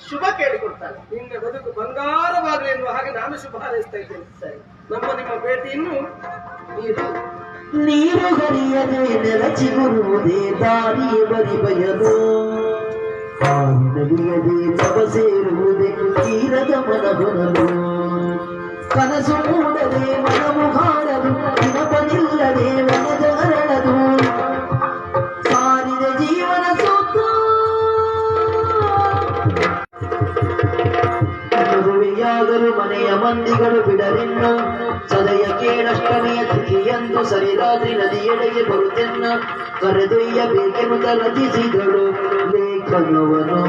ಶುಭ ಕೇಳಿಕೊಡ್ತಾಳೆ. ನಿನ್ನ ಬದುಕು ಬಂಗಾರವಾಗಲಿ ಎನ್ನುವ ಹಾಗೆ ನಾನು ಶುಭ ಹಾರೈಸ್ತಾ ಇದ್ದೇನೆ. ಸರಿ, ನಿಮ್ಮ ಭೇಟಿಯನ್ನು ನೀರು ಹರಿಯದೆ ನೆಲಚಿಗುರುವುದೇ ದಾರಿಯ ಬರಿ ಬಯಲು ನದಿಯದೆ ತವ ಸೇರುವುದೇ ತೀರದ ಮನ ಹೊರಲು ಕನಸು ಮೂಡದೆ ಮನವು ಹಾಡಲು ದಿನಪನಿಲ್ಲದೆ ಮನದ ಅರಳದು ಸಾರಿದ ಜೀವನ ಸೂತ್ರ ಮದುವೆಯಾಗಲು ಮನೆಯ ಮಂದಿಗಳು ಬಿಡರೆನ್ನು ಸದಯ ಕೇಳಷ್ಟನೆಯ ತಿಥಿಯಂದು ಸರಿರಾತ್ರಿ ನದಿಯೆಡೆಗೆ ಬರುತ್ತೆನ್ನ ಕರೆದೊಯ್ಯಬೇಕೆನ್ನುತ್ತ ರಚಿಸಿದಳು ಲೇಖನವನು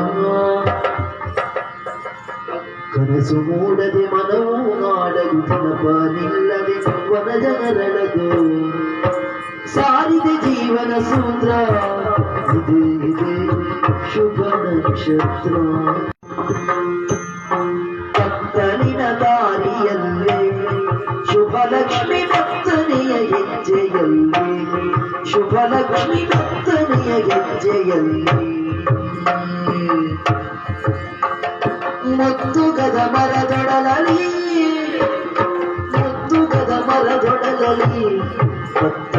ಕನಸು ಮೂಡದೆ ಮನವು ನಾಡಲು ದಿನಪ ನಿಲ್ಲದೆ ವನ ಜನರಳದು ಸಾರಿದೆ ಜೀವನ ಸೂತ್ರ ಇದೇ ಇದೆ ಶುಭ ನಕ್ಷತ್ರ ಕತ್ತಲಿನ ದಾರಿಯಲ್ಲೇ ಶುಭಲಕ್ಷ್ಮಿ ಭಕ್ತನೆಯ ಹೆಜ್ಜೆಯಲ್ಲಿ ಶುಭಲಕ್ಷ್ಮಿ ಭಕ್ತನೆಯ ಹೆಜ್ಜೆಯಲ್ಲಿ ಮುತ್ತುಗದ ಮರದೊಡಲಲಿ ಮುತ್ತುಗದ ಮರದೊಡಲಲಿ ಭಕ್ತ